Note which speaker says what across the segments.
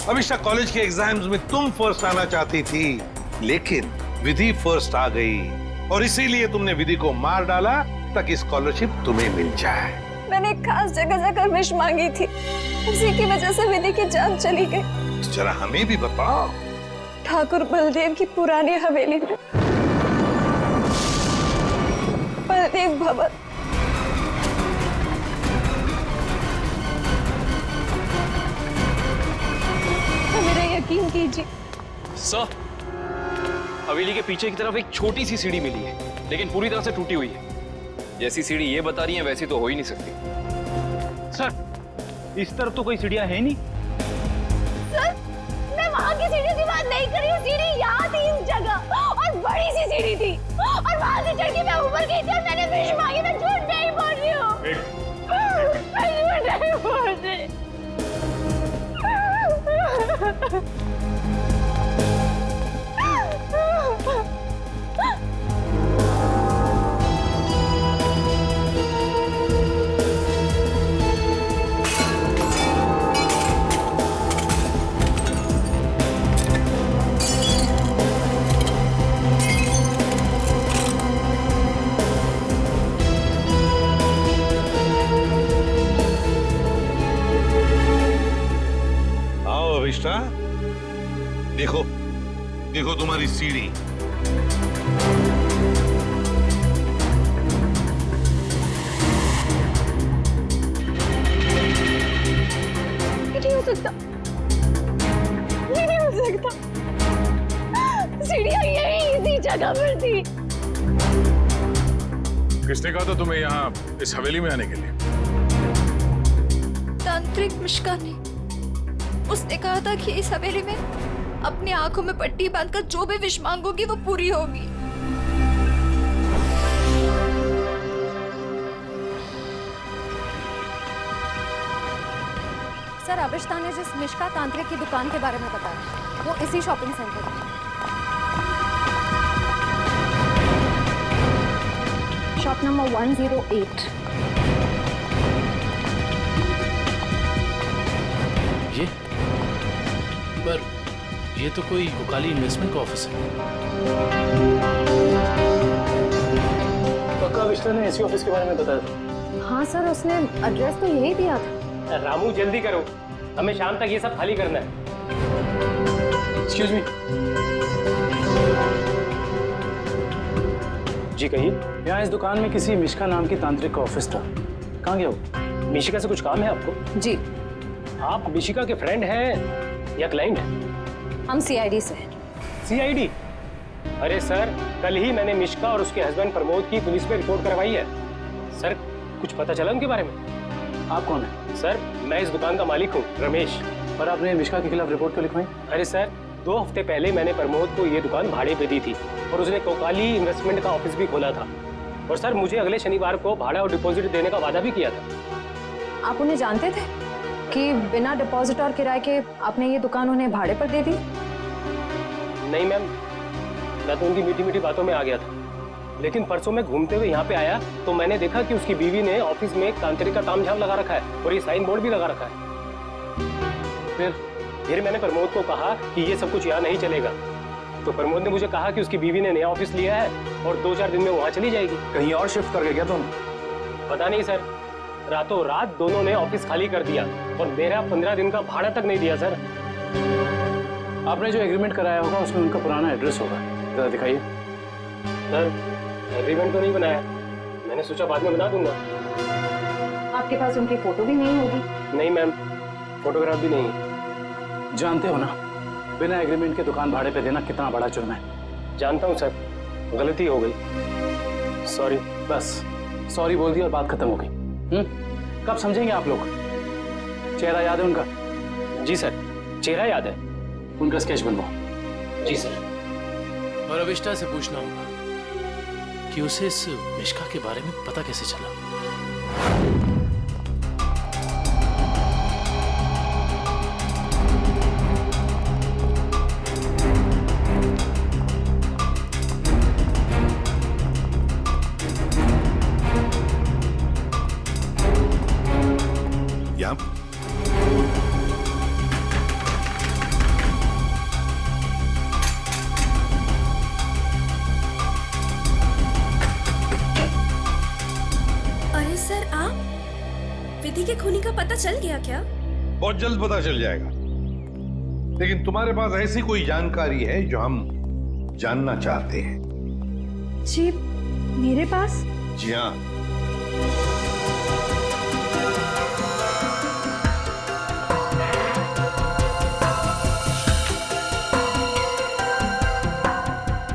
Speaker 1: Abhisha, college के exams में तुम फर्स्ट आना चाहती थी, लेकिन विधि फर्स्ट आ गई और इसीलिए तुमने विधि को मार डाला ताकि स्कॉलरशिप तुम्हें मिल जाए।
Speaker 2: मैंने एक खास जगह जाकर विश मांगी थी, उसी की वजह से विधि की जान चली गई।
Speaker 1: तो जरा हमें भी बताओ।
Speaker 2: ठाकुर बलदेव की पुरानी हवेली में बलदेव भवन। तो मेरा यकीन कीजिए
Speaker 3: सर, हवेली के पीछे की तरफ एक छोटी सी सीढ़ी मिली है, लेकिन पूरी तरह से टूटी हुई है। जैसी सीढ़ी ये बता रही है वैसी तो हो ही नहीं सकती।
Speaker 4: सर, इस तरफ तो कोई सीढ़ियां है नहीं।
Speaker 2: सर, मैं वहाँ की सीढ़ी की बात नहीं कर रही हूँ। सीढ़ी यहाँ थी इस जगह, और बड़ी सी सीढ़ी थी, और वहाँ से चढ़ के मैं ऊपर गई थी और मैंने विश मांगी। मैं झूठ नहीं बोल रही हूँ। मैं झूठ नहीं बोल रही।
Speaker 1: अभिष्टा, देखो देखो तुम्हारी सीढ़ी।
Speaker 2: ये नहीं हो सकता, ये नहीं हो सकता। सीढ़ियाँ यही इसी जगह पर थी।
Speaker 5: किसने कहा था तुम्हें यहाँ इस हवेली में आने के लिए?
Speaker 6: तांत्रिक मिश्का ने। उसने कहा था कि इस हवेली में अपनी आंखों में पट्टी बांधकर जो भी विश मांगोगी वो पूरी होगी।
Speaker 2: सर, अभिष्टा ने जिस मिश्का तांत्रिक की दुकान के बारे में बताया, वो इसी शॉपिंग सेंटर में। Shop number 108।
Speaker 7: ये पर ये तो कोई उकाली इन्वेस्टमेंट का ऑफिस है।
Speaker 4: पक्का अभिष्टा ने इसी ऑफिस के बारे में बताया था।
Speaker 2: हाँ सर, उसने एड्रेस तो यही दिया था।
Speaker 4: रामू जल्दी करो, हमें शाम तक ये सब खाली करना है। Excuse me. जी कहिए।
Speaker 8: यहाँ इस दुकान में किसी मिश्का नाम की तांत्रिक का ऑफिस था, कहाँ गया वो?
Speaker 4: मिशिका से कुछ काम है आपको?
Speaker 2: जी।
Speaker 4: आप मिशिका के फ्रेंड हैं या क्लाइंट हैं?
Speaker 2: हम सीआईडी से हैं।
Speaker 4: सीआईडी? अरे सर, कल ही मैंने मिशिका और उसके हस्बैंड प्रमोद की पुलिस में रिपोर्ट करवाई है। सर, कुछ पता चला उनके बारे में?
Speaker 8: आप कौन है?
Speaker 4: सर, मैं इस दुकान का मालिक हूँ, रमेश।
Speaker 8: पर आपने मिश्का के खिलाफ रिपोर्ट क्यों लिखवाई?
Speaker 4: अरे सर, 2 हफ्ते पहले मैंने प्रमोद को ये दुकान भाड़े पे दी थी और उसने कोकाली इन्वेस्टमेंट का ऑफिस भी खोला था। और सर, मुझे अगले शनिवार को भाड़ा और डिपॉजिट देने का वादा भी किया था।
Speaker 2: आप उन्हें जानते थे कि बिना डिपॉजिट और किराए के आपने ये दुकान उन्हें भाड़े पर दे दी?
Speaker 4: नहीं मैम, मैं तो उनकी मीठी मीठी बातों में आ गया था, लेकिन परसों मैं घूमते हुए यहाँ पे आया तो मैंने देखा कि उसकी बीवी ने ऑफिस में एक तांत्रिक का तामझाम लगा रखा है और ये साइन बोर्ड भी लगा रखा है। फिर मैंने प्रमोद को कहा कि ये सब कुछ यहाँ नहीं चलेगा, तो प्रमोद ने मुझे कहा कि उसकी बीवी ने नया ऑफिस लिया है और 2-4 दिन में वहाँ चली जाएगी।
Speaker 8: कहीं और शिफ्ट कर गए क्या तुम?
Speaker 4: पता नहीं सर, रातों रात दोनों ने ऑफिस खाली कर दिया और मेरा 15 दिन का भाड़ा तक नहीं दिया। सर,
Speaker 8: आपने जो एग्रीमेंट कराया होगा उसमें उनका पुराना एड्रेस होगा, जरा दिखाइए।
Speaker 4: सर, एग्रीमेंट तो नहीं बनाया, मैंने सोचा बाद में बना दूंगा।
Speaker 2: आपके पास उनकी फोटो भी नहीं होगी?
Speaker 4: नहीं मैम, फोटोग्राफ भी नहीं।
Speaker 8: जानते हो ना, बिना एग्रीमेंट के दुकान भाड़े पे देना कितना बड़ा जुर्म है।
Speaker 4: जानता हूँ सर, गलती हो गई, सॉरी।
Speaker 8: बस सॉरी बोल दिया और बात खत्म हो गई। कब समझेंगे आप लोग? चेहरा याद है उनका?
Speaker 4: जी सर, चेहरा याद है।
Speaker 8: उनका स्केच बनवाओ।
Speaker 4: जी सर।
Speaker 7: और अभिष्टा से पूछना होगा कि उसे इस मिश्का के बारे में पता कैसे चला।
Speaker 9: सर आप विधि के खूनी का पता चल गया क्या?
Speaker 1: बहुत जल्द पता चल जाएगा, लेकिन तुम्हारे पास ऐसी कोई जानकारी है जो हम जानना चाहते हैं?
Speaker 2: जी मेरे पास?
Speaker 1: जी हाँ।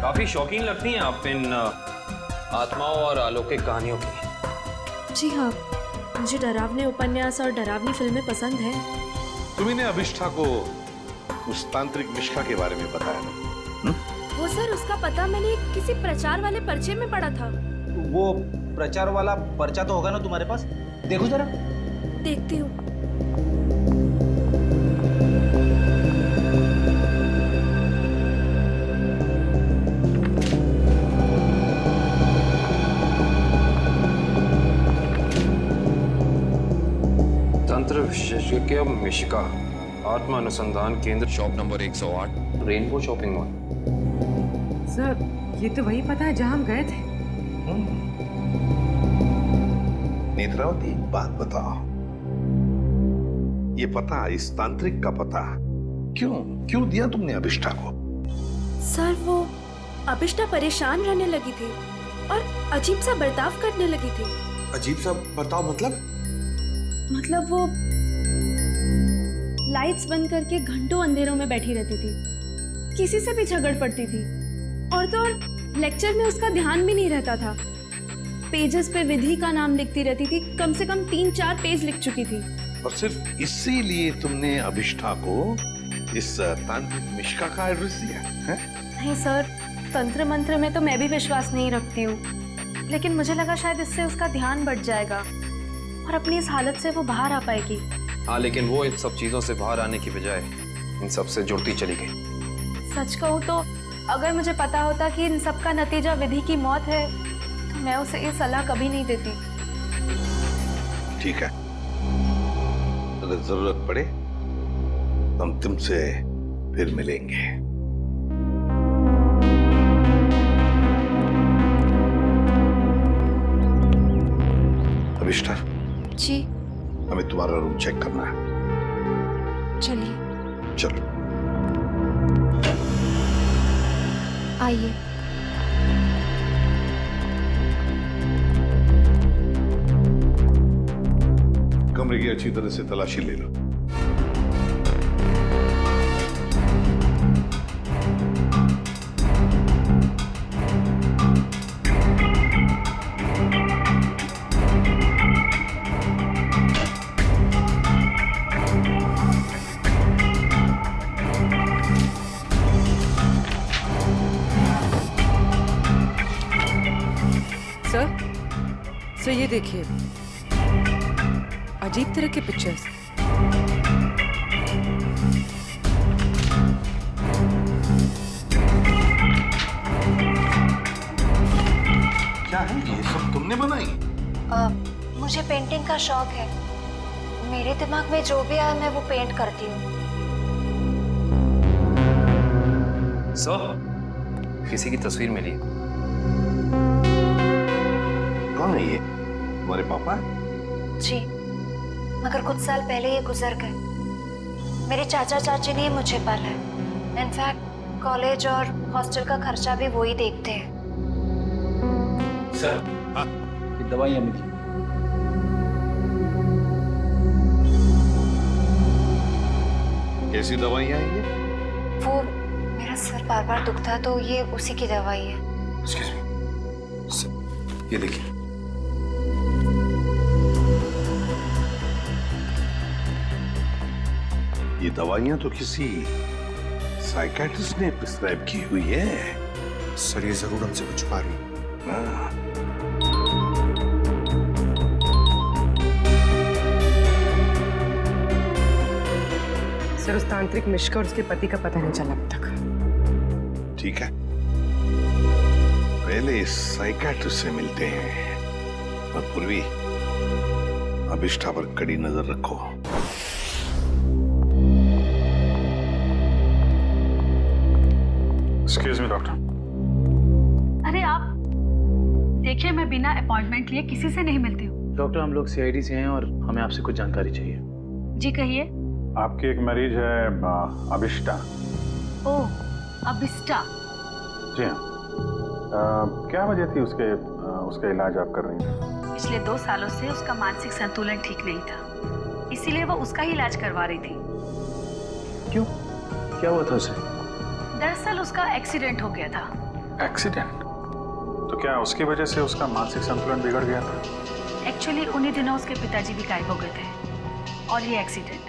Speaker 3: काफी शौकीन लगती हैं आप इन आत्माओं और अलौकिक कहानियों की।
Speaker 9: जी हाँ, मुझे डरावने उपन्यास और डरावनी फिल्में पसंद है।
Speaker 1: तुम्ही ने अभिष्ठा को उस तांत्रिक मिश्का के बारे में बताया ना?
Speaker 9: वो सर उसका पता मैंने किसी प्रचार वाले पर्चे में पढ़ा था।
Speaker 10: वो प्रचार वाला पर्चा तो होगा ना तुम्हारे पास? देखो जरा।
Speaker 9: देखती हूँ।
Speaker 3: तंत्र विशेषज्ञ मिशिका, आत्मा अनुसंधान केंद्र, shop number 108, rainbow shopping mall.
Speaker 11: Sir ये तो वही पता है जहाँ हम गए थे।
Speaker 1: नेत्रावती, एक बात बताओ, ये पता, इस तांत्रिक का पता क्यों दिया तुमने अभिष्ठा को?
Speaker 9: सर वो अभिष्ठा परेशान रहने लगी थी और अजीब सा बर्ताव करने लगी थी।
Speaker 10: अजीब सा बर्ताव मतलब?
Speaker 2: मतलब वो लाइट्स बंद करके घंटों अंधेरों में बैठी रहती थी, किसी से भी झगड़ पड़ती थी, और तो और लेक्चर में उसका ध्यान भी नहीं रहता था। पेजेस पे विधि का नाम लिखती रहती थी, कम से कम 3-4 पेज लिख चुकी थी।
Speaker 1: और सिर्फ इसीलिए तुमने अभिष्ठा को इस तांत्रिक मिश्का का एड्रेस दिया है?
Speaker 2: नहीं सर, तंत्र मंत्र में तो मैं भी विश्वास नहीं रखती हूँ, लेकिन मुझे लगा शायद इससे उसका ध्यान बढ़ जाएगा और अपनी इस हालत से वो बाहर आ पाएगी।
Speaker 3: हाँ, लेकिन वो इन सब चीजों से बाहर आने की बजाय इन सब से जुड़ती चली गई।
Speaker 2: सच कहूँ तो अगर मुझे पता होता कि इन सब का नतीजा विधि की मौत है, तो मैं उसे ये सलाह कभी नहीं देती।
Speaker 1: ठीक है, अगर जरूरत पड़े तो हम तुमसे फिर मिलेंगे। अभिष्ठा
Speaker 6: जी
Speaker 1: हमें तुम्हारा रूम चेक करना है।
Speaker 6: चलिए।
Speaker 1: चलो
Speaker 6: आइए।
Speaker 1: कमरे की अच्छी तरह से तलाशी ले लो।
Speaker 11: सर ये देखिए, अजीब तरह के पिक्चर्स।
Speaker 1: क्या है ये सब तुमने बनाई?
Speaker 2: मुझे पेंटिंग का शौक है, मेरे दिमाग में जो भी आए मैं वो पेंट करती हूँ।
Speaker 3: सर, किसी की तस्वीर मिली।
Speaker 1: कौन है ये? तुम्हारे पापा?
Speaker 2: जी, मगर कुछ साल पहले ये गुजर गए। मेरे चाचा चाची ने मुझे पाला है। इनफैक्ट कॉलेज और हॉस्टल का खर्चा भी वो ही देखते हैं।
Speaker 8: सर हाँ, ये दवाइयाँ मिली।
Speaker 1: कैसी दवाइयाँ हैं ये?
Speaker 2: वो मेरा सर बार बार दुखता है तो ये उसी की दवाई है।
Speaker 1: Excuse me. ये देखिए। ये दवाइयाँ तो किसी साइकियाट्रिस्ट ने प्रिस्क्राइब की हुई है।
Speaker 10: सर ये जरूर हमसे कुछ छुपा रही है।
Speaker 11: सर उस तांत्रिक मिश्का और उसके पति का पता नहीं चला अब तक।
Speaker 1: ठीक है, पहले इस साइकियाट्रिस्ट से मिलते हैं, और पूर्वी अभिष्ठा पर कड़ी नजर रखो।
Speaker 5: Excuse me doctor.
Speaker 2: अरे आप देखिए, मैं बिना अपॉइंटमेंट लिए किसी से नहीं मिलती हूँ।
Speaker 8: डॉक्टर, हम लोग सीआईडी से हैं और हमें आपसे कुछ जानकारी चाहिए।
Speaker 2: जी कहिए।
Speaker 5: आपकी एक मरीज है अभिष्टा।
Speaker 2: ओह, अभिष्टा।
Speaker 5: जी हाँ। क्या वजह थी उसका इलाज आप कर रही थी?
Speaker 2: पिछले 2 सालों से उसका मानसिक संतुलन ठीक नहीं था, इसीलिए वो उसका ही इलाज करवा रही थी।
Speaker 8: क्यों, क्या हुआ था उसे?
Speaker 2: दरअसल उसका एक्सीडेंट हो गया था।
Speaker 5: एक्सीडेंट? तो क्या उसकी वजह से उसका मानसिक संतुलन बिगड़ गया था?
Speaker 2: एक्चुअली उन्हीं दिनों उसके पिताजी भी गायब हो गए थे और ये एक्सीडेंट,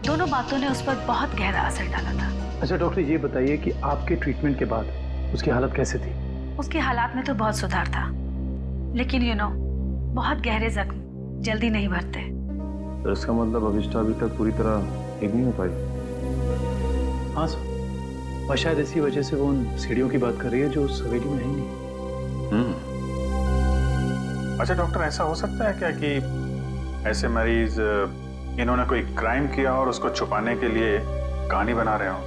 Speaker 2: दोनों बातों ने उस पर बहुत गहरा असर डाला था।
Speaker 8: अच्छा डॉक्टर, ये बताइए कि आपके ट्रीटमेंट के बाद उसकी हालत कैसे थी?
Speaker 2: उसके हालात में तो बहुत सुधार था, लेकिन बहुत गहरे जख्म जल्दी नहीं भरते।
Speaker 5: तो इसका मतलब अभिष्टा अभी तक पूरी तरह ठीक नहीं हो पाई?
Speaker 8: हाँ सर, और शायद इसी वजह से वो उन सीढ़ियों की बात कर रही है जो उस हवेली में है ही नहीं।
Speaker 5: अच्छा डॉक्टर, ऐसा हो सकता है क्या कि ऐसे मरीज इन्होंने कोई क्राइम किया और उसको छुपाने के लिए कहानी बना रहे हो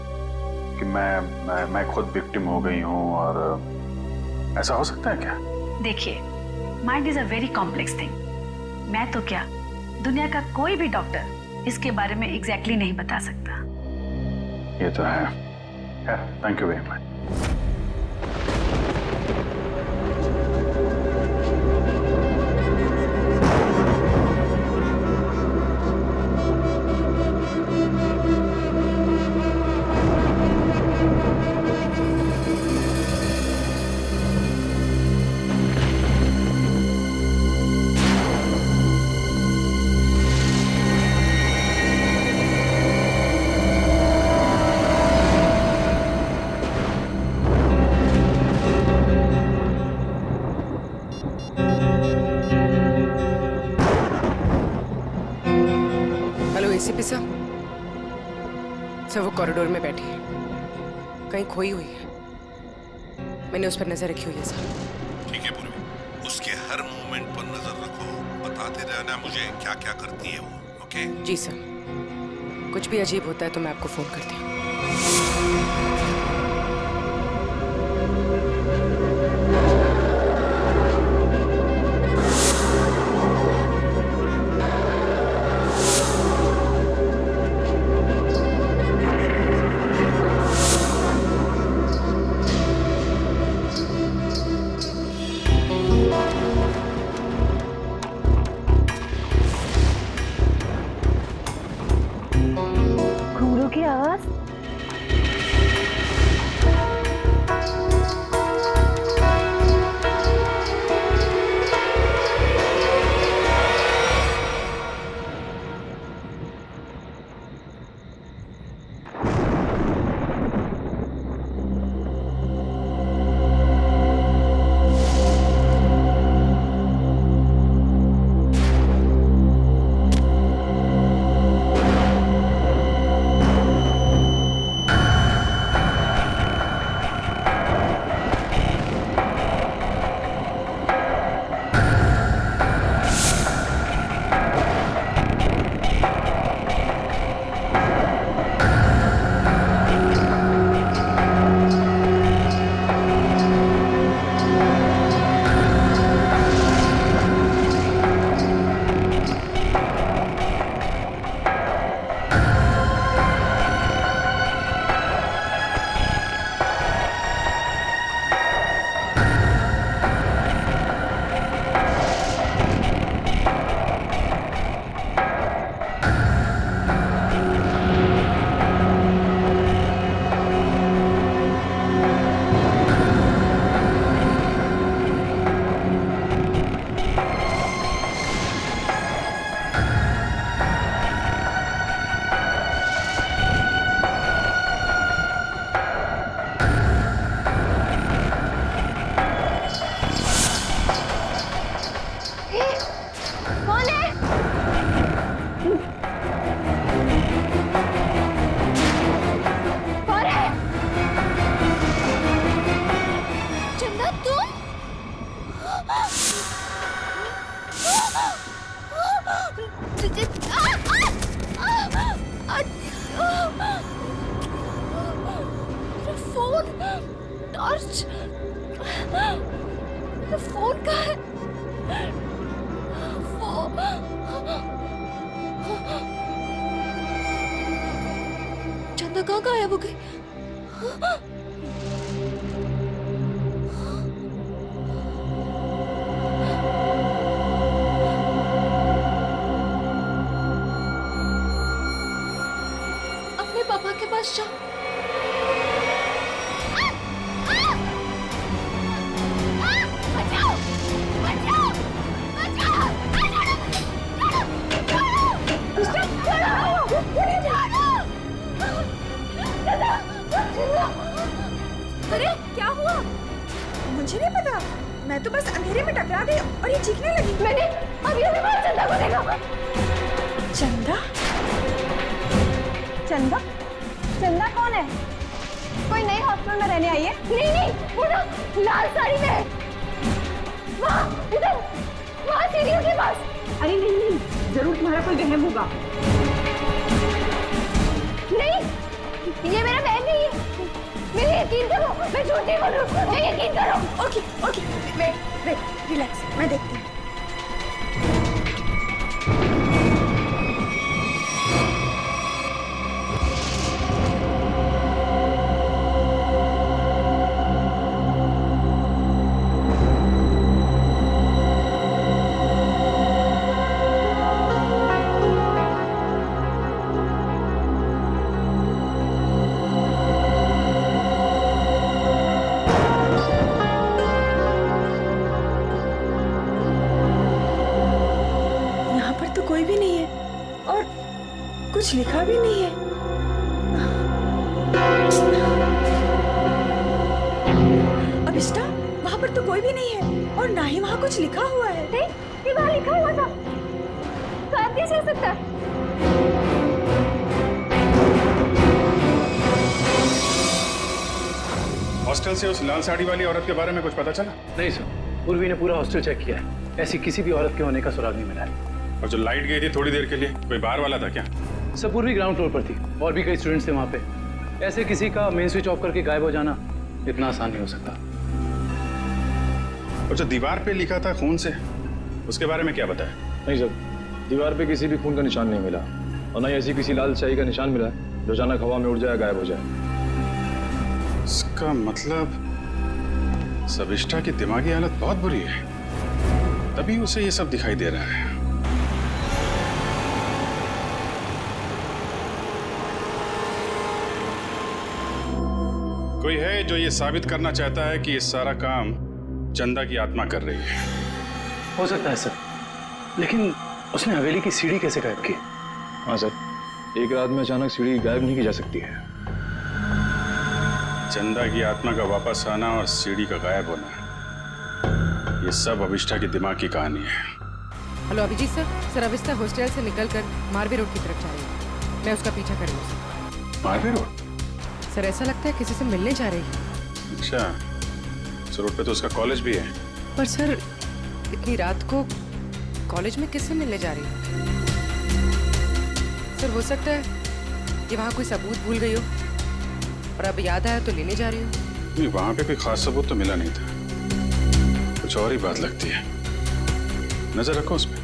Speaker 5: कि मैं खुद विक्टिम हो गई हूँ, और ऐसा हो सकता है क्या?
Speaker 2: देखिए, mind is a very complex thing. मैं तो क्या, दुनिया का कोई भी डॉक्टर इसके बारे में एग्जैक्टली नहीं बता सकता।
Speaker 5: ये तो है। Thank you very much.
Speaker 11: ACP साहब, सर वो कॉरिडोर में बैठी है, कहीं खोई हुई है। मैंने उस पर नजर रखी हुई है सर।
Speaker 1: ठीक है पूर्वी, उसके हर मूवमेंट पर नजर रखो, बताते रहना मुझे क्या क्या करती है वो। ओके?
Speaker 11: जी सर, कुछ भी अजीब होता है तो मैं आपको फोन करती हूँ।
Speaker 2: की आवाज।
Speaker 6: टॉर्च, फोन कहाँ है? फोन चंदा कहाँ गायब हो गई? अपने पापा के पास जाओ।
Speaker 2: बचाओ बचाओ बचाओ!
Speaker 9: अरे क्या हुआ? मुझे नहीं पता, मैं तो बस अंधेरे में टकरा गई और ये चीखने लगी।
Speaker 2: मैंने अभी अभी बाहर चंदा को देखा।
Speaker 9: चंदा?
Speaker 2: चंदा? चंदा कौन है? कोई नए हॉस्टल में रहने आई है? नहीं नहीं, वो ना लाल साड़ी में है। वहाँ उधर, वहाँ सीढ़ियों के पास। अरे नहीं नहीं, जरूर तुम्हारा कोई वहम होगा। नहीं, ये मेरा बहन नहीं है। मेरे यकीन करो, मैं झूठ नहीं बोल रही हूँ। यकीन करो।
Speaker 9: Okay okay, wait wait, relax, मैं देखती हूँ। कुछ लिखा भी नहीं है। अभिष्टा, वहाँ पर तो कोई भी नहीं है और ना ही वहाँ कुछ लिखा हुआ है।
Speaker 2: ये वहाँ लिखा हुआ था, साथ कैसे हो सकता है?
Speaker 5: हॉस्टल से उस लाल साड़ी वाली औरत के बारे में कुछ पता चला?
Speaker 8: नहीं सर, पूर्वी ने पूरा हॉस्टल चेक किया है, ऐसी किसी भी औरत के होने का सुराग नहीं मिला है।
Speaker 5: और जो लाइट गई थी थोड़ी देर के लिए, कोई बाहर वाला था क्या?
Speaker 8: सर पूर्वी ग्राउंड फ्लोर पर थी और भी कई स्टूडेंट्स थे वहाँ पे। ऐसे किसी का मेन स्विच ऑफ करके गायब हो जाना इतना आसान नहीं हो सकता।
Speaker 5: और जो दीवार पे लिखा था खून से, उसके बारे में क्या बताया?
Speaker 3: नहीं सर, दीवार पे किसी भी खून का निशान नहीं मिला और ना ही ऐसी किसी लाल स्याही का निशान मिला है जो अचानक हवा में उड़ जाए, गायब हो जाए।
Speaker 5: इसका मतलब सविष्ठा की दिमागी हालत बहुत बुरी है, तभी उसे ये सब दिखाई दे रहा है। कोई है जो ये साबित करना चाहता है कि ये सारा काम चंदा की आत्मा कर रही है।
Speaker 8: हो सकता है सर, लेकिन उसने हवेली की सीढ़ी कैसे गायब की?
Speaker 3: हाँ सर, एक रात में अचानक सीढ़ी गायब नहीं की जा सकती है।
Speaker 5: चंदा की आत्मा का वापस आना और सीढ़ी का गायब होना, ये सब अभिष्ठा के दिमाग की कहानी है।
Speaker 11: Hello Abhijit sir, sir Abhishtha hostel से निकलकर मारवे रोड की तरफ जा रही है, मैं उसका पीछा कर रही हूँ।
Speaker 5: मारवे रोड?
Speaker 11: सर ऐसा लगता है किसी से मिलने जा रही है।
Speaker 5: अच्छा, इस रोड पे तो उसका कॉलेज भी है।
Speaker 11: पर सर इतनी रात को कॉलेज में किससे मिलने जा रही है? सर हो सकता है कि वहाँ कोई सबूत भूल गई हो और अब याद आया तो लेने जा रही हो।
Speaker 5: नहीं, वहाँ पे कोई खास सबूत तो मिला नहीं था, कुछ और ही बात लगती है। नजर रखो उस पर।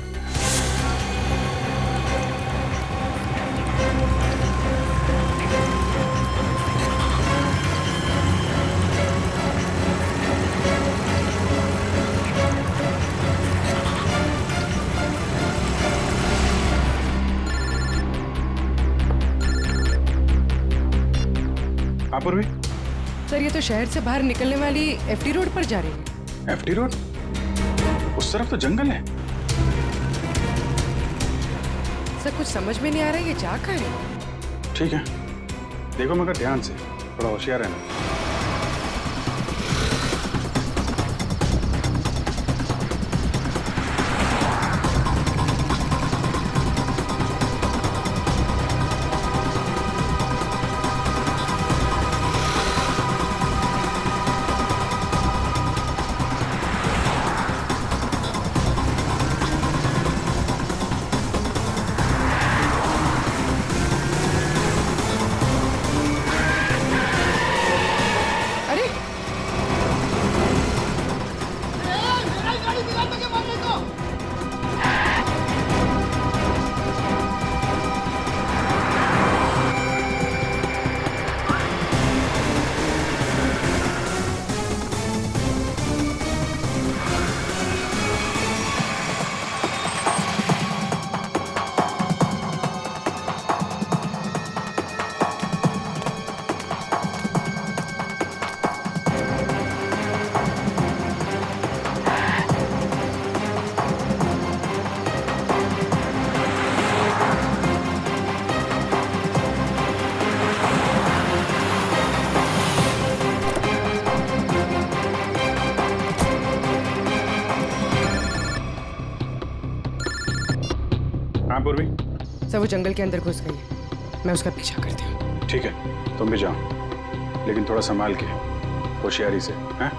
Speaker 5: पूर्वी?
Speaker 11: सर ये तो शहर से बाहर निकलने वाली एफडी रोड पर जा रही है।
Speaker 5: FD road? उस तरफ तो जंगल है।
Speaker 11: सर कुछ समझ में नहीं आ रहा है ये जा कहाँ है।
Speaker 5: ठीक है, देखो मगर ध्यान से, थोड़ा होशियार रहना। कहाँ पूर्वी?
Speaker 11: सर वो जंगल के अंदर घुस गई है, मैं उसका पीछा करती हूँ।
Speaker 5: ठीक है, तुम भी जाओ, लेकिन थोड़ा संभाल के, होशियारी से, हैं?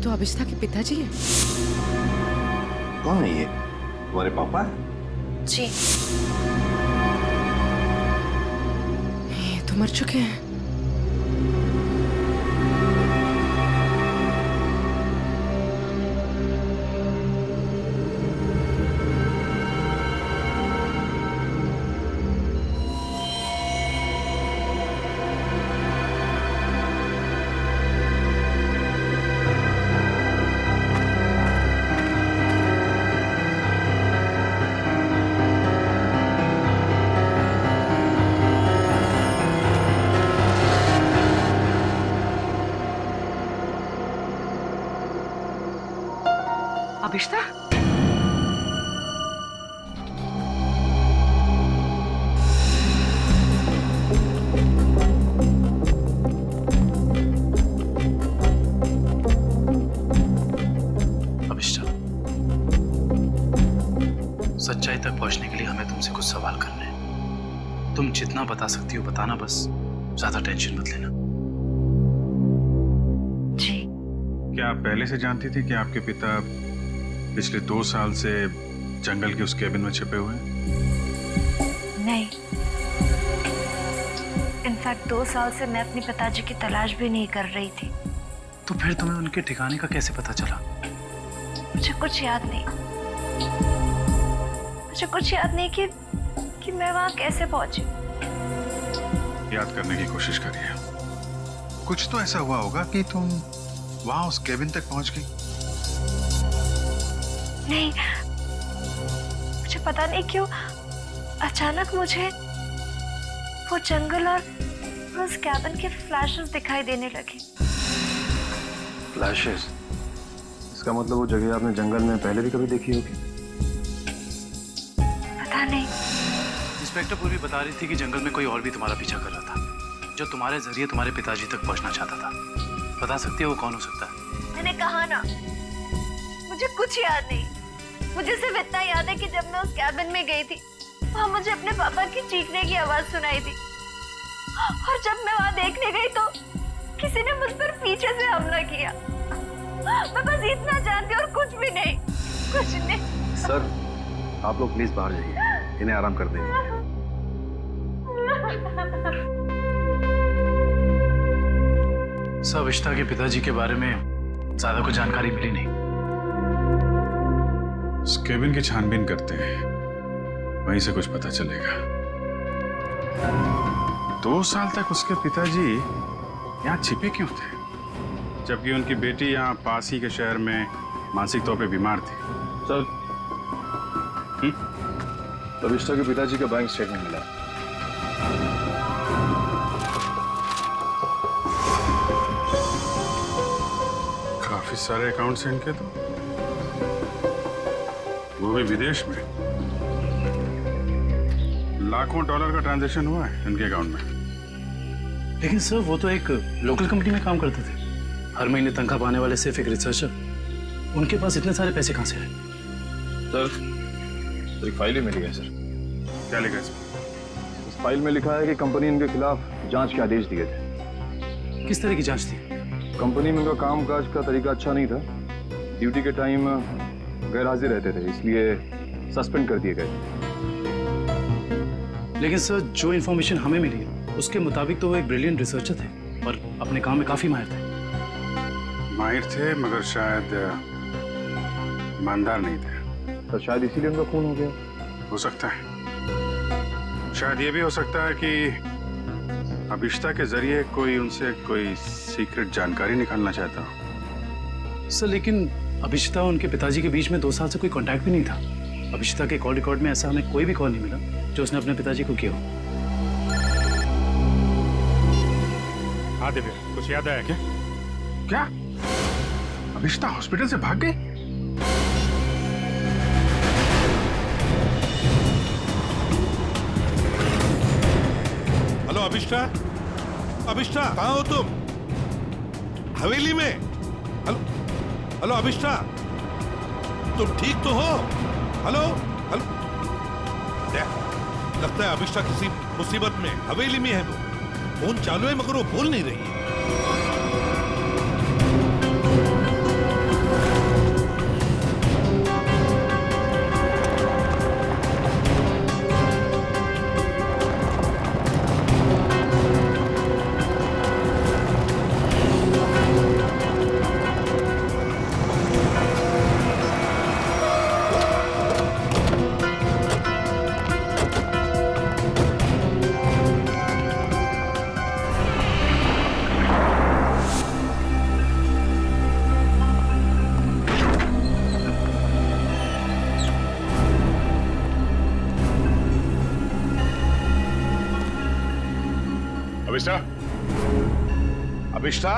Speaker 11: तो अभिष्ठा के पिताजी हैं।
Speaker 1: कौन है ये? तुम्हारे पापा?
Speaker 6: जी।
Speaker 11: ये तो मर चुके हैं।
Speaker 12: अभिष्ठा?
Speaker 7: अभिष्ठा, सच्चाई तक पहुंचने के लिए हमें तुमसे कुछ सवाल करने हैं। तुम जितना बता सकती हो बताना, बस ज्यादा टेंशन मत लेना।
Speaker 6: जी।
Speaker 5: क्या आप पहले से जानती थी कि आपके पिता पिछले 2 साल से जंगल के उस केबिन में छिपे हुए हैं?
Speaker 6: नहीं, इनफैक्ट 2 साल से मैं अपने पिताजी की तलाश भी नहीं कर रही थी।
Speaker 7: तो फिर तुम्हें उनके ठिकाने का कैसे पता चला?
Speaker 6: मुझे कुछ याद नहीं कि
Speaker 2: कि मैं वहां कैसे पहुंची।
Speaker 5: याद करने की कोशिश करिए। कुछ तो ऐसा हुआ होगा कि तुम वहां उस केबिन तक पहुंच गई।
Speaker 2: नहीं, मुझे पता नहीं क्यों अचानक मुझे वो जंगल और उस कैबिन के फ्लैशेस दिखाई देने लगे।
Speaker 12: फ्लैशेस? इसका मतलब वो जगह आपने जंगल में पहले भी कभी देखी होगी।
Speaker 2: पता नहीं।
Speaker 7: इंस्पेक्टर पूर्वी बता रही थी कि जंगल में कोई और भी तुम्हारा पीछा कर रहा था, जो तुम्हारे जरिए तुम्हारे पिताजी तक पहुंचना चाहता था। बता सकती है वो कौन हो सकता है?
Speaker 2: मैंने कहा ना, मुझे कुछ याद नहीं। मुझे सिर्फ इतना याद है कि जब मैं उस कैबिन में गई थी, वहां मुझे अपने पापा की चीखने की आवाज सुनाई थी, और जब मैं वहां देखने गई तो किसी ने मुझ पर पीछे से हमला किया। मैं बस इतना जानती हूँ और कुछ भी नहीं, कुछ नहीं।
Speaker 12: सर, आप लोग प्लीज बाहर जाइए, इन्हें आराम कर देंगे।
Speaker 7: सर, अविष्टा के पिताजी के बारे में ज्यादा कुछ जानकारी मिली नहीं।
Speaker 5: उस केबिन की छानबीन करते हैं, वहीं से कुछ पता चलेगा। 2 साल तक उसके पिताजी यहाँ छिपे क्यों थे, जबकि उनकी बेटी यहाँ पास ही के शहर में मानसिक तौर पे बीमार थी?
Speaker 12: सर, अविष्टा के पिताजी का बैंक स्टेटमेंट मिला।
Speaker 5: काफी सारे अकाउंट्स हैं इनके, तो वो भी विदेश में। लाखों डॉलर का ट्रांजैक्शन हुआ है इनके अकाउंट में।
Speaker 7: लेकिन सर, वो तो एक लोकल कंपनी में काम करते थे, हर महीने तनख्वाह पाने वाले सिर्फ एक रिसर्चर। उनके पास इतने सारे पैसे कहां से आए?
Speaker 12: सर, एक फाइल ही मिली है। सर,
Speaker 5: क्या लिखा है इसमें?
Speaker 12: इस फाइल में लिखा है कि कंपनी इनके खिलाफ जांच के आदेश दिए थे।
Speaker 7: किस तरह की जांच थी?
Speaker 12: कंपनी में उनका कामकाज का तरीका अच्छा नहीं था। ड्यूटी के टाइम गैर हाजिर रहते थे, इसलिए सस्पेंड कर दिए गए।
Speaker 7: लेकिन सर, जो इन्फॉर्मेशन हमें मिली है उसके मुताबिक तो वो एक ब्रिलियंट रिसर्चर थे और अपने काम में काफी माहिर थे।
Speaker 5: माहिर थे, मगर शायद ईमानदार नहीं थे।
Speaker 12: तो शायद इसीलिए उनका खून हो गया।
Speaker 5: हो सकता है। शायद ये भी हो सकता है कि अभिष्टा के जरिए कोई उनसे कोई सीक्रेट जानकारी निकालना चाहता हो।
Speaker 7: सर, लेकिन अभिष्टा और उनके पिताजी के बीच में 2 साल से कोई कांटेक्ट भी नहीं था। अभिष्टा के कॉल रिकॉर्ड में ऐसा हमें कोई भी कॉल नहीं मिला जो उसने अपने पिताजी को किया हो।
Speaker 5: हाँ दिव्या, कुछ याद आया क्या? क्या अभिष्टा हॉस्पिटल से भाग गई?
Speaker 1: हेलो अभिष्टा, अभिष्टा कहाँ हो तुम? हवेली में? हेलो हेलो अभिष्टा, तुम ठीक तो हो? हेलो हेलो, लगता है अभिष्टा किसी मुसीबत में हवेली में है। वो फोन चालू है मगर वो बोल नहीं रही है।
Speaker 5: अभिष्टा,
Speaker 1: अभिष्टा,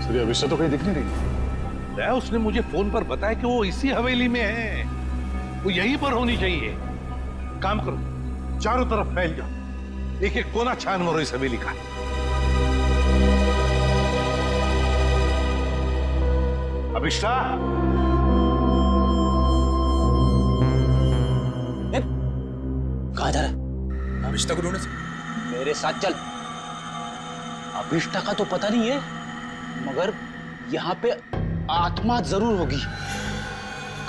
Speaker 12: सर, अभिष्टा तो कहीं दिख नहीं रही।
Speaker 1: उसने मुझे फोन पर बताया कि वो इसी हवेली में है, वो यहीं पर होनी चाहिए। काम करो, चारों तरफ फैल जाओ, एक एक कोना छान मारो इस हवेली का। अभिष्टा,
Speaker 10: कहाँ जा रहा है? अभिष्टा को ढूंढने से मेरे साथ चल। अभिष्टा का तो पता नहीं है, मगर यहाँ पे आत्मा जरूर होगी।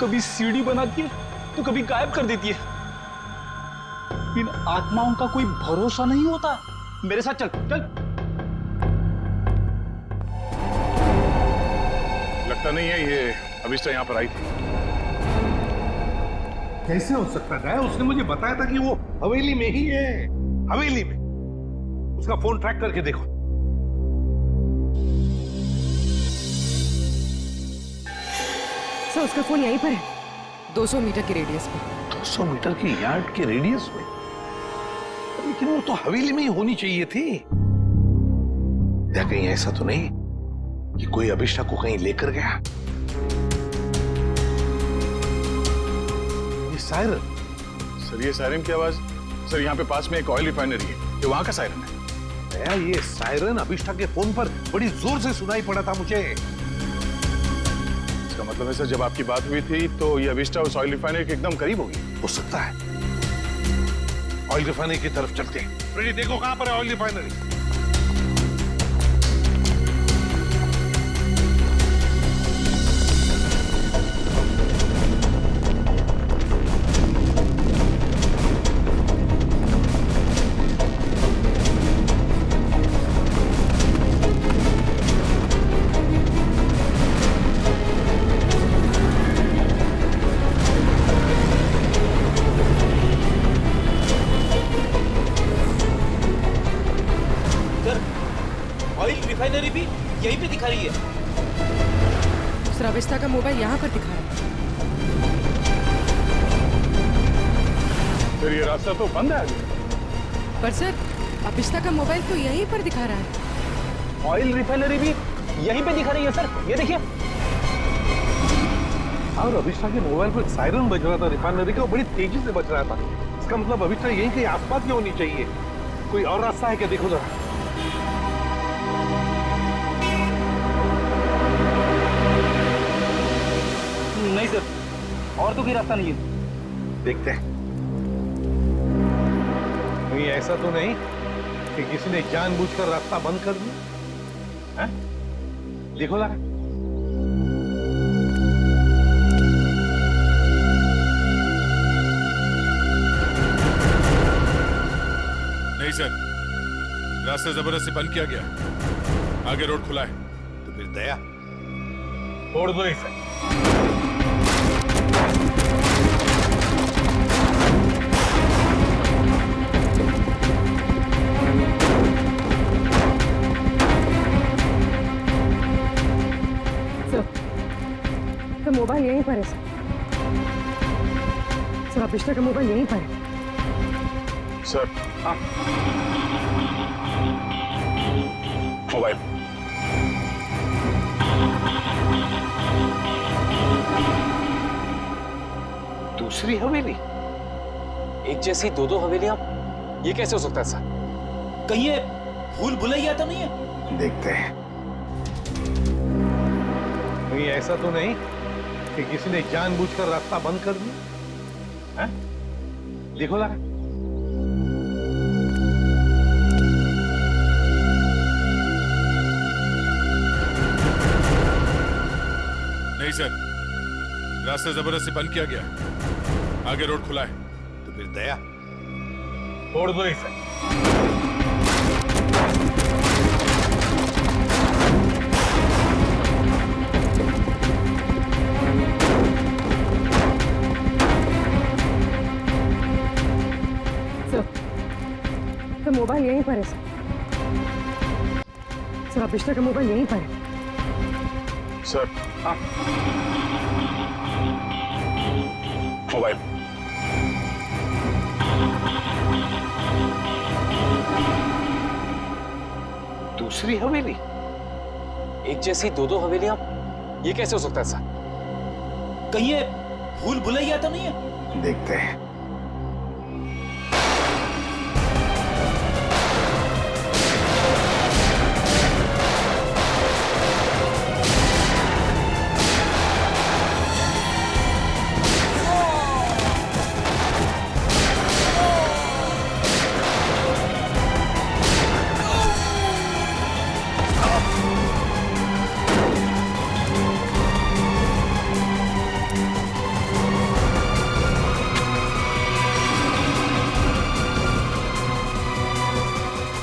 Speaker 10: कभी सीढ़ी बनाती है तो कभी गायब कर देती है। इन आत्माओं का कोई भरोसा नहीं होता। मेरे साथ चल चल।
Speaker 5: लगता नहीं है ये अभिष्टा यहाँ पर आई थी।
Speaker 1: कैसे हो सकता है? उसने मुझे बताया था कि वो हवेली में ही है, हवेली में। उसका फोन ट्रैक करके देखो।
Speaker 11: सर उसका फोन यहीं पर है, 200 मीटर के रेडियस पे।
Speaker 1: 200 मीटर की यार्ड के रेडियस में? लेकिन वो तो हवेली में ही होनी चाहिए थी। क्या कहीं ऐसा तो नहीं कि कोई अभिष्टा को कहीं लेकर गया? ये सायरन।
Speaker 5: सर ये सायरन की आवाज, सर यहाँ पे पास में एक ऑयल रिफाइनरी है, ये वहां का सायरन है।
Speaker 1: भैया ये सायरन अभिष्टा के फोन पर बड़ी जोर से सुनाई पड़ा था मुझे।
Speaker 5: इसका मतलब है सर जब आपकी बात हुई थी तो ये अभिष्टा उस ऑयल रिफाइनरी के एकदम करीब होगी।
Speaker 1: हो सकता है। ऑयल रिफाइनरी की तरफ चलते हैं। फ्रेडी देखो कहां पर है ऑयल रिफाइनरी।
Speaker 10: ऑयल रिफाइनरी भी यहीं पे दिखा रही है।
Speaker 11: सर अभिष्टा का मोबाइल यहाँ पर दिखा रहा है।
Speaker 5: फिर ये रास्ता तो बंद है अभी।
Speaker 11: पर सर अभिष्टा का मोबाइल तो यहीं पर दिखा रहा है।
Speaker 10: ऑयल रिफाइनरी भी यहीं पे दिखा रही है सर, ये देखिए।
Speaker 1: और अभिष्टा के मोबाइल पर सायरन बज रहा था रिफाइनरी का, बड़ी तेजी से बज रहा था। इसका मतलब अभिष्टा यहीं कहीं आसपास में होनी चाहिए। कोई और रास्ता है क्या? देखो जरा।
Speaker 10: नहीं सर, और तो कोई रास्ता नहीं है।
Speaker 1: देखते हैं। कहीं ऐसा तो नहीं कि किसी ने जानबूझकर रास्ता बंद कर दिया? हैं? देखो जरा।
Speaker 5: नहीं सर, रास्ता जबरदस्ती बंद किया गया, आगे रोड खुला है।
Speaker 1: तो फिर दया छोड़ दो इसे।
Speaker 11: तो मोबाइल यहीं पर है सर। सर अभिष्टा का मोबाइल यहीं पर है।
Speaker 5: सर हाँ, मोबाइल।
Speaker 1: दूसरी हवेली?
Speaker 10: एक जैसी दो दो हवेलियां, ये कैसे हो सकता है सर? कहीं ये भूल भुलैया तो नहीं है?
Speaker 1: देखते हैं। कहीं ऐसा तो नहीं कि किसी ने जानबूझकर रास्ता बंद कर दिया? हैं? देखो जरा।
Speaker 5: नहीं सर, रास्ता जबरदस्ती बंद किया गया, आगे रोड खुला है।
Speaker 1: तो फिर दया छोड़ दो इसे।
Speaker 11: तो मोबाइल यहीं पर है सर। सर अभिष्टा का मोबाइल यहीं पर है।
Speaker 5: सर हाँ, मोबाइल।
Speaker 1: दूसरी हवेली?
Speaker 10: एक जैसी दो दो हवेलियां, ये कैसे हो सकता है सर? कहीं ये भूल भुलैया तो नहीं है?
Speaker 1: देखते हैं।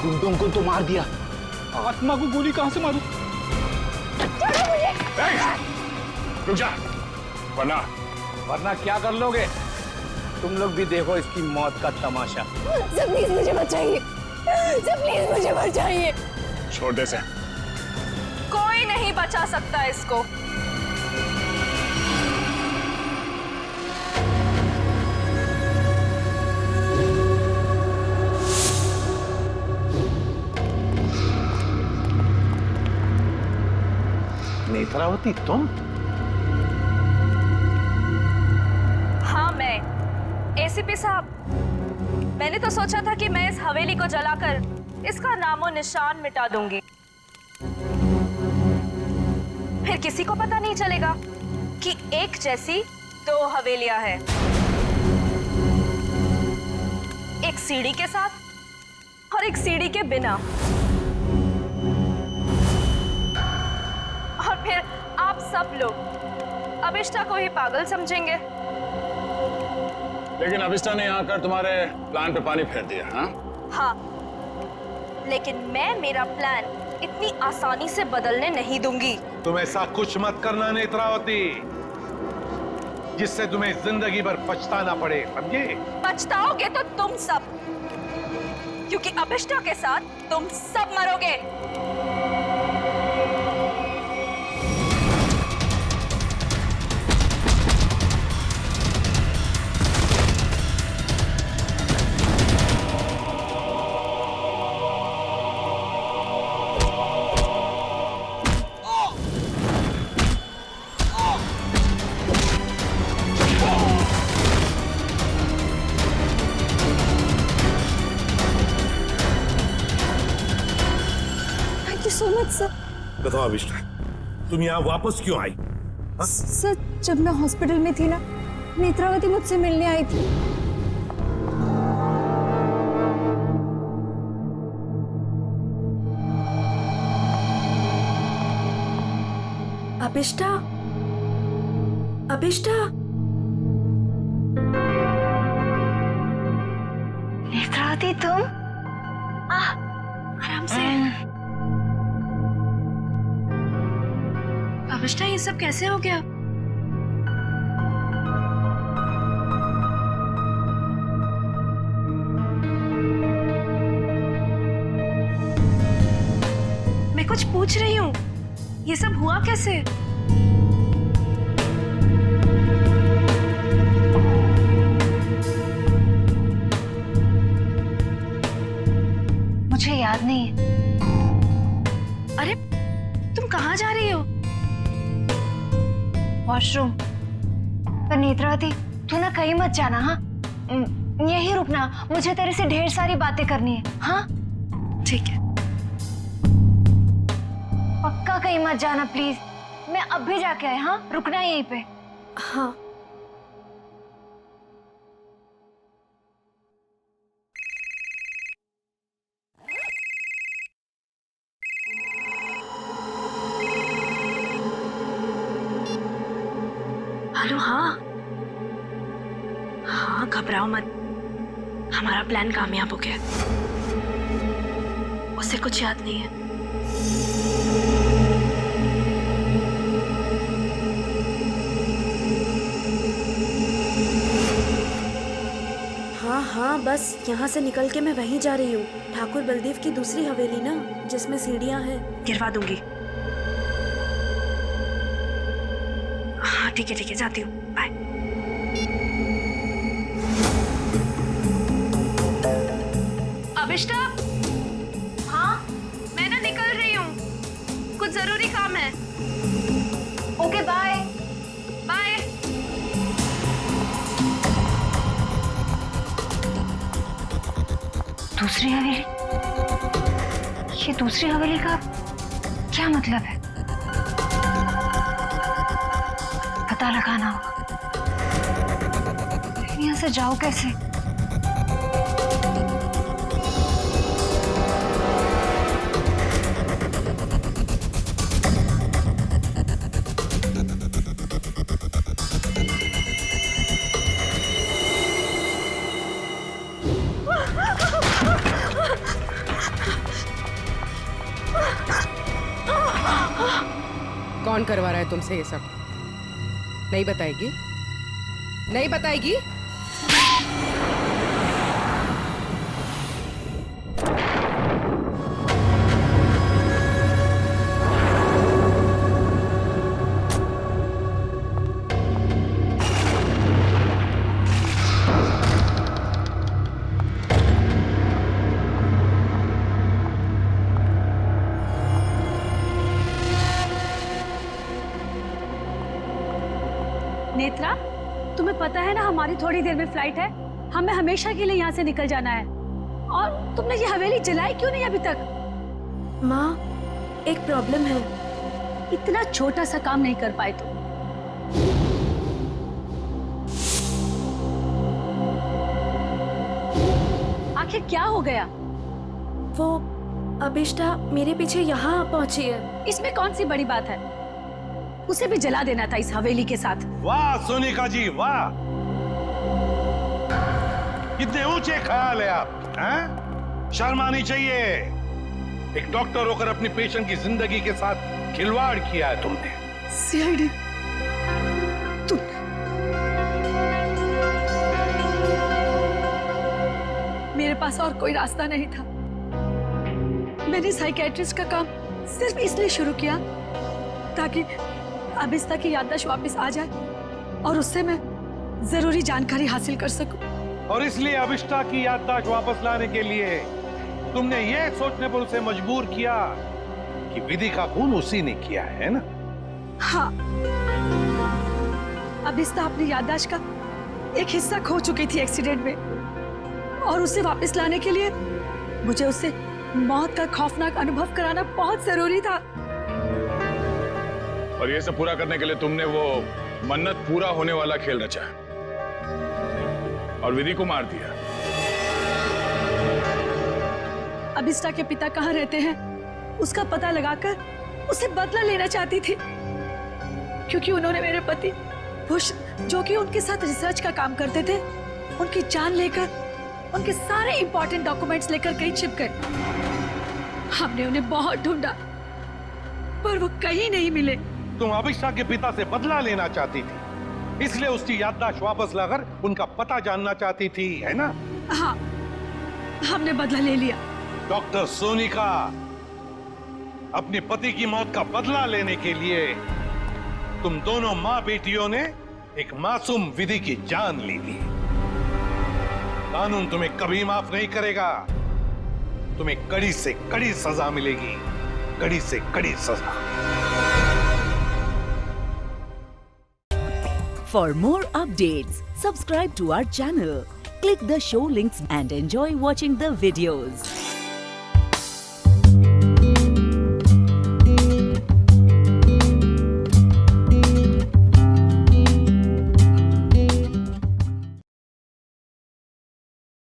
Speaker 10: गुंडों को तो मार दिया, आत्मा को गोली कहां से मारूं?
Speaker 5: रुक जा, वरना
Speaker 3: वरना क्या कर लोगे?
Speaker 10: तुम लोग भी देखो इसकी मौत का तमाशा।
Speaker 2: सर प्लीज मुझे बचाइए, सर प्लीज मुझे बचाइए।
Speaker 5: छोटे से
Speaker 6: कोई नहीं बचा सकता इसको।
Speaker 1: नेत्रावती तुम?
Speaker 6: हाँ मैं। एसीपी साहब, मैंने तो सोचा था कि मैं इस हवेली को जलाकर इसका नामो निशान मिटा दूंगी, फिर किसी को पता नहीं चलेगा कि एक जैसी दो हवेलियां हैं, एक सीढ़ी के साथ और एक सीढ़ी के बिना। और फिर आप सब लोग अभिष्टा को ही पागल समझेंगे।
Speaker 5: लेकिन अभिष्टा ने यहाँ आकर तुम्हारे प्लान पे पानी फेर दिया।
Speaker 6: हाँ, लेकिन मैं मेरा प्लान इतनी आसानी से बदलने नहीं दूंगी।
Speaker 1: तुम ऐसा कुछ मत करना नेत्रावती जिससे तुम्हें जिंदगी भर पछताना पड़े, समझे?
Speaker 6: पछताओगे तो तुम सब, क्योंकि अभिष्टा के साथ तुम सब मरोगे।
Speaker 2: So much sir.
Speaker 1: बताओ अभिष्टा, तुम यहाँ वापस क्यों आई?
Speaker 2: सर जब मैं हॉस्पिटल में थी ना, नेत्रावती मुझसे मिलने आई थी।
Speaker 9: अभिष्टा, अभिष्टा,
Speaker 2: नेत्रावती तुम? आराम से। अभिष्टा ये सब कैसे हो गया? मैं कुछ पूछ रही हूँ, ये सब हुआ कैसे? मुझे याद नहीं है। अरे तुम कहाँ जा रही हो? वॉशरूम। पर नेत्रावती तू ना कहीं मत जाना, हाँ? यहीं रुकना, मुझे तेरे से ढेर सारी बातें करनी है। हाँ ठीक है, पक्का कहीं मत जाना प्लीज। मैं अब भी जाके आए। हाँ रुकना यहीं पे।
Speaker 9: हाँ।
Speaker 2: हेलो। हाँ हाँ घबराओ मत, हमारा प्लान कामयाब हो गया। उसे कुछ याद नहीं है।
Speaker 9: हाँ हाँ बस यहाँ से निकल के मैं वहीं जा रही हूँ। ठाकुर बलदेव की दूसरी हवेली ना, जिसमें सीढ़ियाँ हैं।
Speaker 2: गिरवा दूंगी। हाँ ठीक है जाती हूँ। बाय।
Speaker 6: अभिष्टा, हाँ मैं ना निकल रही हूँ, कुछ जरूरी काम है।
Speaker 2: Okay bye.
Speaker 6: बाय।
Speaker 2: दूसरी हवेली? ये दूसरी हवेली का क्या मतलब है? पता लगाना होगा। यहाँ से जाओ कैसे?
Speaker 11: कौन करवा रहा है तुमसे ये सब? नहीं बताएगी? नहीं बताएगी?
Speaker 2: नेत्रा, तुम्हें पता है ना हमारी थोड़ी देर में फ्लाइट है, हमें हमेशा के लिए यहाँ से निकल जाना है। और तुमने ये हवेली जलाई क्यों नहीं अभी तक?
Speaker 9: माँ, एक प्रॉब्लम है।
Speaker 2: इतना छोटा सा काम नहीं कर पाए तुम। आखिर क्या हो गया?
Speaker 9: वो अभिष्टा मेरे पीछे यहाँ पहुंची है।
Speaker 2: इसमें कौन सी बड़ी बात है? उसे भी जला देना था इस हवेली के साथ।
Speaker 1: वाह सोनिका जी वाह, कितने ऊंचे ख्याल है आप, हैं? शर्म आनी चाहिए। एक डॉक्टर होकर अपनी पेशेंट की जिंदगी के साथ खिलवाड़ किया है तुमने।
Speaker 2: सीआईडी, तुम मेरे पास और कोई रास्ता नहीं था। मैंने साइकियाट्रिस्ट का काम सिर्फ इसलिए शुरू किया ताकि अभिष्टा की याददाश्त वापस आ जाए और उससे मैं जरूरी जानकारी हासिल कर सकूं।
Speaker 1: और इसलिए अभिष्टा की याददाश्त वापस लाने के लिए तुमने ये सोचने पर उसे मजबूर किया कि विधि का खून उसी ने किया है ना?
Speaker 2: हाँ, अभिष्टा अपनी याददाश्त का एक हिस्सा खो चुकी थी एक्सीडेंट में, और उसे वापस लाने के लिए मुझे उससे मौत का खौफनाक अनुभव कराना बहुत जरूरी था।
Speaker 12: और ये सब पूरा करने के लिए तुमने वो मन्नत पूरा होने वाला खेल रचा और विधि को मार दिया।
Speaker 2: अभिष्टा के पिता कहाँ रहते हैं उसका पता लगाकर उसे बदला लेना चाहती थी, क्योंकि उन्होंने मेरे पति बुश, जो कि उनके साथ रिसर्च का काम करते थे, उनकी जान लेकर उनके सारे इंपॉर्टेंट डॉक्यूमेंट्स लेकर कहीं छिप गए। हमने उन्हें बहुत ढूंढा पर वो कहीं नहीं मिले।
Speaker 1: तुम अभिष्टा के पिता से बदला लेना चाहती थी, इसलिए उसकी याददाश्त वापस लाकर उनका पता जानना चाहती थी, है ना?
Speaker 2: हाँ, हमने बदला ले लिया।
Speaker 1: डॉक्टर सोनिका, अपने पति की मौत का बदला लेने के लिए तुम दोनों माँ बेटियों ने एक मासूम विधि की जान ली थी। कानून तुम्हें कभी माफ नहीं करेगा। तुम्हें कड़ी से कड़ी सजा मिलेगी, कड़ी से कड़ी सजा।
Speaker 13: For more updates, subscribe to our channel, click the show links and enjoy watching the videos.